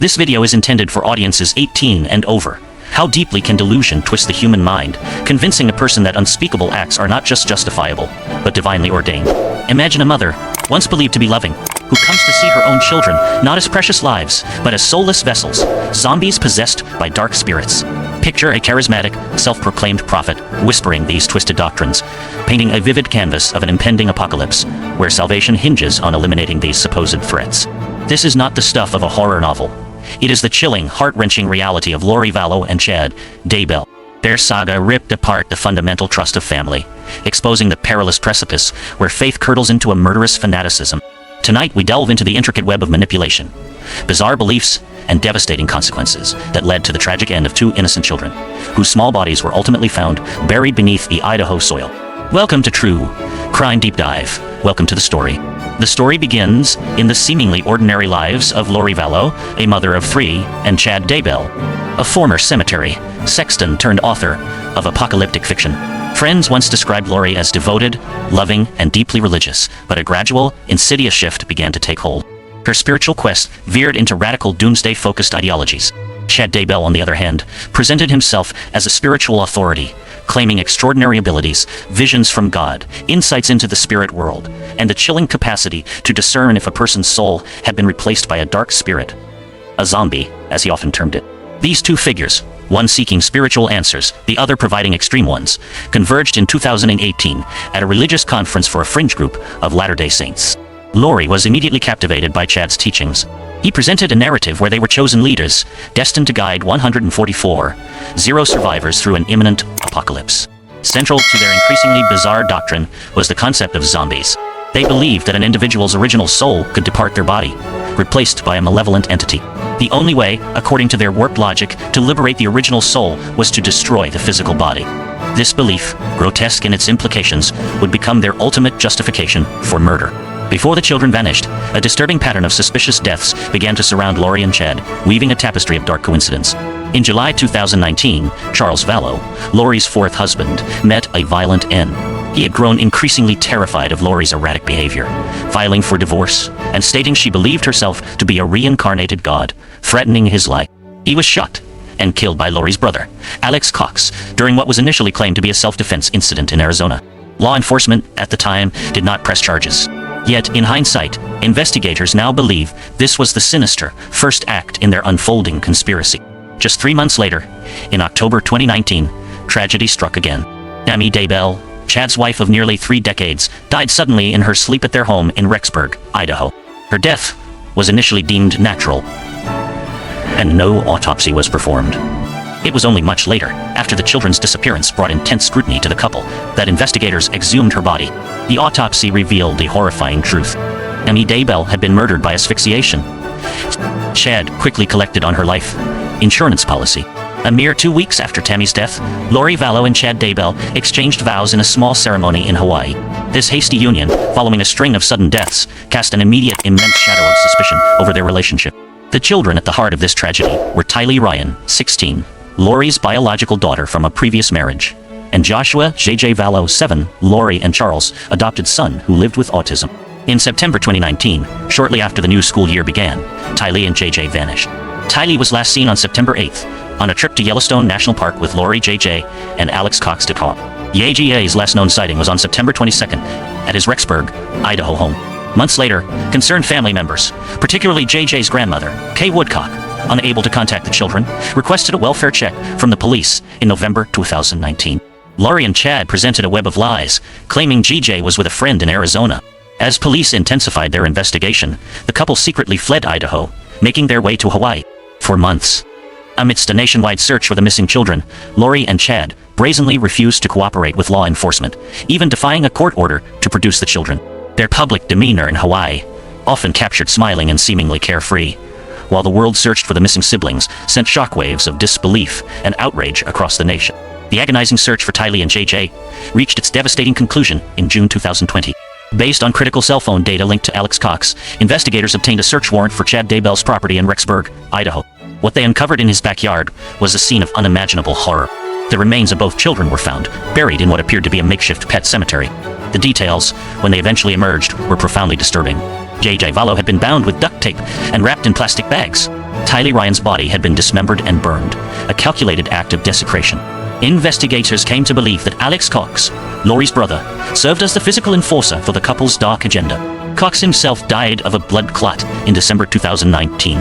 This video is intended for audiences 18 and over. How deeply can delusion twist the human mind, convincing a person that unspeakable acts are not just justifiable, but divinely ordained? Imagine a mother, once believed to be loving, who comes to see her own children not as precious lives, but as soulless vessels, zombies possessed by dark spirits. Picture a charismatic, self-proclaimed prophet whispering these twisted doctrines, painting a vivid canvas of an impending apocalypse, where salvation hinges on eliminating these supposed threats. This is not the stuff of a horror novel. It is the chilling, heart-wrenching reality of Lori Vallow and Chad Daybell. Their saga ripped apart the fundamental trust of family, exposing the perilous precipice where faith curdles into a murderous fanaticism. Tonight we delve into the intricate web of manipulation, bizarre beliefs, and devastating consequences that led to the tragic end of two innocent children, whose small bodies were ultimately found buried beneath the Idaho soil. Welcome to True Crime Deep Dive. Welcome to the story. The story begins in the seemingly ordinary lives of Lori Vallow, a mother of three, and Chad Daybell, a former cemetery sexton turned author of apocalyptic fiction. Friends once described Lori as devoted, loving, and deeply religious, but a gradual, insidious shift began to take hold. Her spiritual quest veered into radical doomsday-focused ideologies. Chad Daybell, on the other hand, presented himself as a spiritual authority, claiming extraordinary abilities, visions from God, insights into the spirit world, and the chilling capacity to discern if a person's soul had been replaced by a dark spirit, a zombie, as he often termed it. These two figures, one seeking spiritual answers, the other providing extreme ones, converged in 2018 at a religious conference for a fringe group of Latter-day Saints. Lori was immediately captivated by Chad's teachings. He presented a narrative where they were chosen leaders, destined to guide 144 survivors through an imminent apocalypse. Central to their increasingly bizarre doctrine was the concept of zombies. They believed that an individual's original soul could depart their body, replaced by a malevolent entity. The only way, according to their warped logic, to liberate the original soul was to destroy the physical body. This belief, grotesque in its implications, would become their ultimate justification for murder. Before the children vanished, a disturbing pattern of suspicious deaths began to surround Lori and Chad, weaving a tapestry of dark coincidence. In July 2019, Charles Vallow, Lori's fourth husband, met a violent end. He had grown increasingly terrified of Lori's erratic behavior, filing for divorce and stating she believed herself to be a reincarnated god, threatening his life. He was shot and killed by Lori's brother, Alex Cox, during what was initially claimed to be a self-defense incident in Arizona. Law enforcement, at the time, did not press charges. Yet, in hindsight, investigators now believe this was the sinister first act in their unfolding conspiracy. Just 3 months later, in October 2019, tragedy struck again. Tammy Daybell, Chad's wife of nearly 3 decades, died suddenly in her sleep at their home in Rexburg, Idaho. Her death was initially deemed natural, and no autopsy was performed. It was only much later, after the children's disappearance brought intense scrutiny to the couple, that investigators exhumed her body. The autopsy revealed the horrifying truth. Tammy Daybell had been murdered by asphyxiation. Chad quickly collected on her life insurance policy. A mere 2 weeks after Tammy's death, Lori Vallow and Chad Daybell exchanged vows in a small ceremony in Hawaii. This hasty union, following a string of sudden deaths, cast an immediate immense shadow of suspicion over their relationship. The children at the heart of this tragedy were Tylee, 16, Lori's biological daughter from a previous marriage, and Joshua JJ Vallow, 7, Lori and Charles' adopted son who lived with autism. In September 2019, shortly after the new school year began, Tylee and JJ vanished. Tylee was last seen on September 8th, on a trip to Yellowstone National Park with Lori, JJ, and Alex Cox DeCaw. JJ's last known sighting was on September 22nd, at his Rexburg, Idaho home. Months later, concerned family members, particularly JJ's grandmother, Kay Woodcock, unable to contact the children, requested a welfare check from the police in November 2019. Lori and Chad presented a web of lies, claiming JJ was with a friend in Arizona. As police intensified their investigation, the couple secretly fled Idaho, making their way to Hawaii. For months, amidst a nationwide search for the missing children, Lori and Chad brazenly refused to cooperate with law enforcement, even defying a court order to produce the children. Their public demeanor in Hawaii, often captured smiling and seemingly carefree, while the world searched for the missing siblings, sent shockwaves of disbelief and outrage across the nation. The agonizing search for Tylee and JJ reached its devastating conclusion in June 2020. Based on critical cell phone data linked to Alex Cox, investigators obtained a search warrant for Chad Daybell's property in Rexburg, Idaho. What they uncovered in his backyard was a scene of unimaginable horror. The remains of both children were found, buried in what appeared to be a makeshift pet cemetery. The details, when they eventually emerged, were profoundly disturbing. JJ Vallow had been bound with duct tape and wrapped in plastic bags. Tylee Ryan's body had been dismembered and burned, a calculated act of desecration. Investigators came to believe that Alex Cox, Lori's brother, served as the physical enforcer for the couple's dark agenda. Cox himself died of a blood clot in December 2019.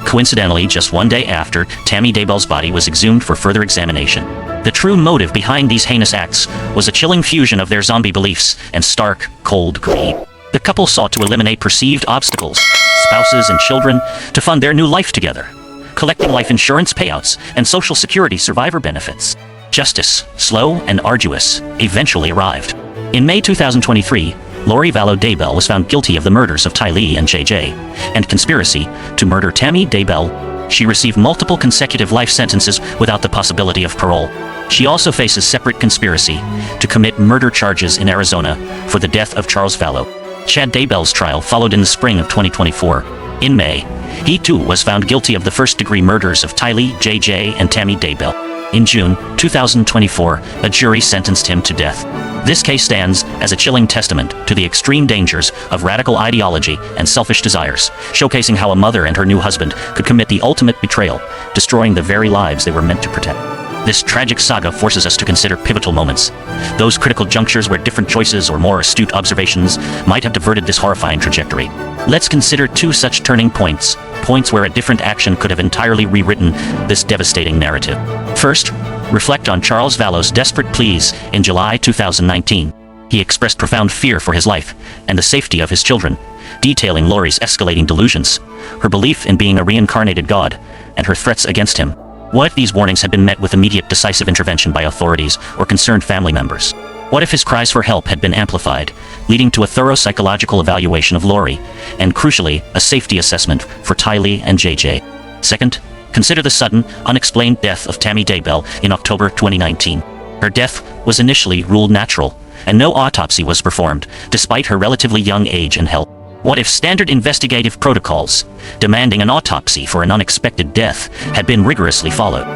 Coincidentally, just one day after, Tammy Daybell's body was exhumed for further examination. The true motive behind these heinous acts was a chilling fusion of their zombie beliefs and stark, cold greed. The couple sought to eliminate perceived obstacles, spouses and children, to fund their new life together, collecting life insurance payouts and Social Security survivor benefits. Justice, slow and arduous, eventually arrived. In May 2023, Lori Vallow Daybell was found guilty of the murders of Tylee and JJ, and conspiracy to murder Tammy Daybell. She received multiple consecutive life sentences without the possibility of parole. She also faces separate conspiracy to commit murder charges in Arizona for the death of Charles Vallow. Chad Daybell's trial followed in the spring of 2024. In May, he too was found guilty of the first-degree murders of Tylee, JJ, and Tammy Daybell. In June 2024, a jury sentenced him to death. This case stands as a chilling testament to the extreme dangers of radical ideology and selfish desires, showcasing how a mother and her new husband could commit the ultimate betrayal, destroying the very lives they were meant to protect. This tragic saga forces us to consider pivotal moments, those critical junctures where different choices or more astute observations might have diverted this horrifying trajectory. Let's consider two such turning points, points where a different action could have entirely rewritten this devastating narrative. First, reflect on Charles Vallow's desperate pleas in July 2019. He expressed profound fear for his life and the safety of his children, detailing Lori's escalating delusions, her belief in being a reincarnated god, and her threats against him. What if these warnings had been met with immediate decisive intervention by authorities or concerned family members? What if his cries for help had been amplified, leading to a thorough psychological evaluation of Lori, and crucially, a safety assessment for Tylee and JJ? Second, consider the sudden, unexplained death of Tammy Daybell in October 2019. Her death was initially ruled natural, and no autopsy was performed, despite her relatively young age and health. What if standard investigative protocols, demanding an autopsy for an unexpected death, had been rigorously followed?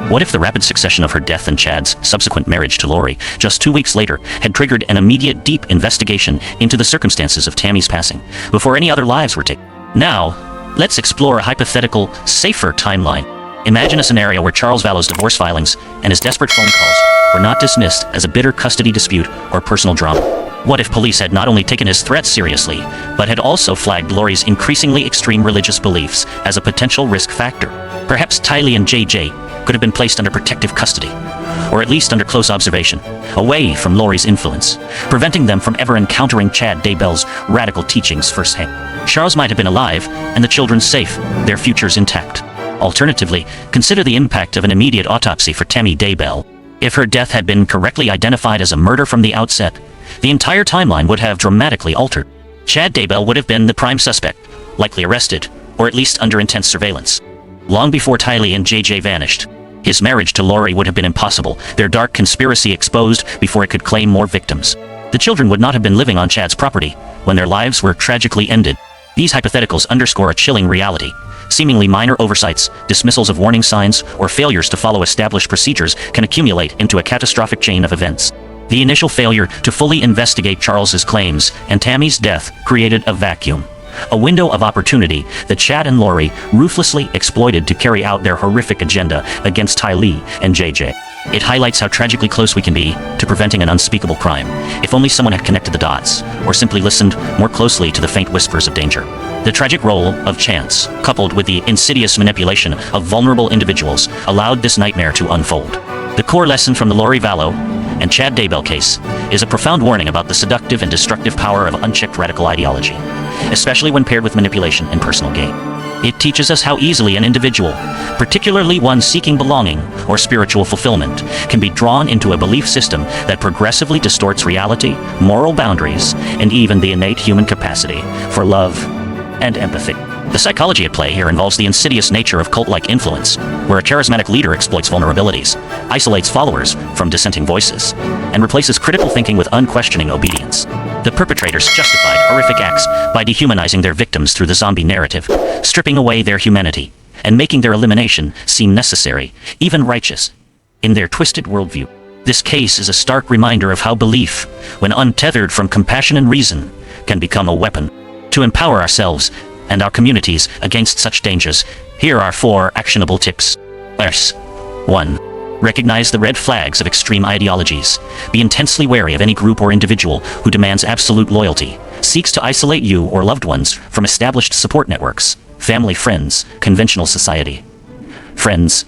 What if the rapid succession of her death and Chad's subsequent marriage to Lori, just 2 weeks later, had triggered an immediate deep investigation into the circumstances of Tammy's passing, before any other lives were taken? Now, let's explore a hypothetical, safer timeline. Imagine a scenario where Charles Vallow's divorce filings and his desperate phone calls were not dismissed as a bitter custody dispute or personal drama. What if police had not only taken his threats seriously, but had also flagged Lori's increasingly extreme religious beliefs as a potential risk factor? Perhaps Tylee and JJ could have been placed under protective custody, or at least under close observation, away from Lori's influence, preventing them from ever encountering Chad Daybell's radical teachings firsthand. Charles might have been alive, and the children safe, their futures intact. Alternatively, consider the impact of an immediate autopsy for Tammy Daybell. If her death had been correctly identified as a murder from the outset, the entire timeline would have dramatically altered. Chad Daybell would have been the prime suspect, likely arrested, or at least under intense surveillance. Long before Tylee and JJ vanished, his marriage to Lori would have been impossible, their dark conspiracy exposed before it could claim more victims. The children would not have been living on Chad's property when their lives were tragically ended. These hypotheticals underscore a chilling reality. Seemingly minor oversights, dismissals of warning signs, or failures to follow established procedures can accumulate into a catastrophic chain of events. The initial failure to fully investigate Charles's claims and Tammy's death created a vacuum, a window of opportunity that Chad and Lori ruthlessly exploited to carry out their horrific agenda against Tylee and JJ. It highlights how tragically close we can be to preventing an unspeakable crime, if only someone had connected the dots, or simply listened more closely to the faint whispers of danger. The tragic role of chance, coupled with the insidious manipulation of vulnerable individuals, allowed this nightmare to unfold. The core lesson from the Lori Vallow and Chad Daybell case is a profound warning about the seductive and destructive power of unchecked radical ideology, especially when paired with manipulation and personal gain. It teaches us how easily an individual, particularly one seeking belonging or spiritual fulfillment, can be drawn into a belief system that progressively distorts reality, moral boundaries, and even the innate human capacity for love and empathy. The psychology at play here involves the insidious nature of cult-like influence, where a charismatic leader exploits vulnerabilities, isolates followers from dissenting voices, and replaces critical thinking with unquestioning obedience. The perpetrators justified horrific acts by dehumanizing their victims through the zombie narrative, stripping away their humanity, and making their elimination seem necessary, even righteous, in their twisted worldview. This case is a stark reminder of how belief, when untethered from compassion and reason, can become a weapon. To empower ourselves and our communities against such dangers, Here are 4 actionable tips. 1. Recognize the red flags of extreme ideologies. Be intensely wary of any group or individual who demands absolute loyalty, seeks to isolate you or loved ones from established support networks, family, friends, conventional society. Friends,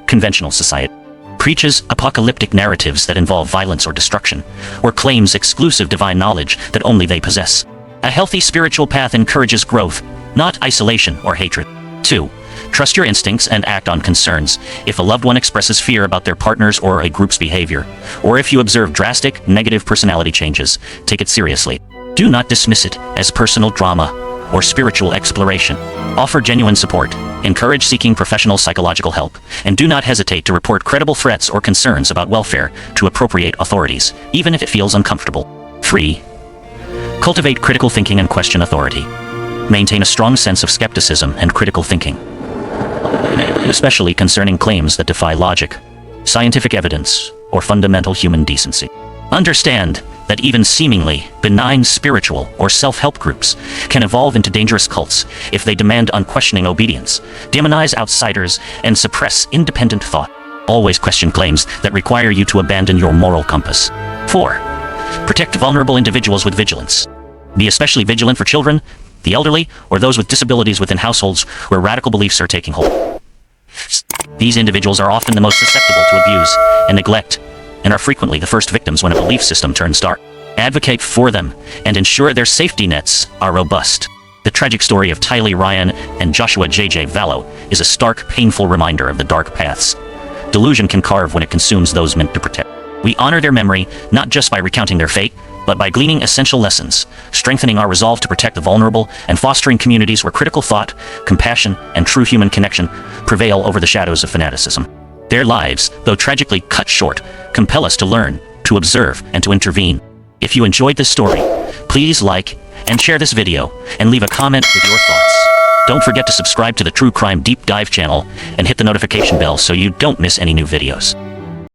conventional society. Preaches apocalyptic narratives that involve violence or destruction, or claims exclusive divine knowledge that only they possess. A healthy spiritual path encourages growth, not isolation or hatred. 2. Trust your instincts and act on concerns. If a loved one expresses fear about their partner's or a group's behavior, or if you observe drastic, negative personality changes, take it seriously. Do not dismiss it as personal drama or spiritual exploration. Offer genuine support, encourage seeking professional psychological help, and do not hesitate to report credible threats or concerns about welfare to appropriate authorities, even if it feels uncomfortable. 3. Cultivate critical thinking and question authority. Maintain a strong sense of skepticism and critical thinking, especially concerning claims that defy logic, scientific evidence, or fundamental human decency. Understand that even seemingly benign spiritual or self-help groups can evolve into dangerous cults if they demand unquestioning obedience, demonize outsiders, and suppress independent thought. Always question claims that require you to abandon your moral compass. 4. Protect vulnerable individuals with vigilance. Be especially vigilant for children, the elderly, or those with disabilities within households where radical beliefs are taking hold. These individuals are often the most susceptible to abuse and neglect, and are frequently the first victims when a belief system turns dark. Advocate for them and ensure their safety nets are robust. The tragic story of Tylee Ryan and Joshua JJ Vallow is a stark, painful reminder of the dark paths delusion can carve when it consumes those meant to protect. We honor their memory not just by recounting their fate, but by gleaning essential lessons, strengthening our resolve to protect the vulnerable, and fostering communities where critical thought, compassion, and true human connection prevail over the shadows of fanaticism. Their lives, though tragically cut short, compel us to learn, to observe, and to intervene. If you enjoyed this story, please like and share this video, and leave a comment with your thoughts. Don't forget to subscribe to the True Crime Deep Dive channel, and hit the notification bell so you don't miss any new videos.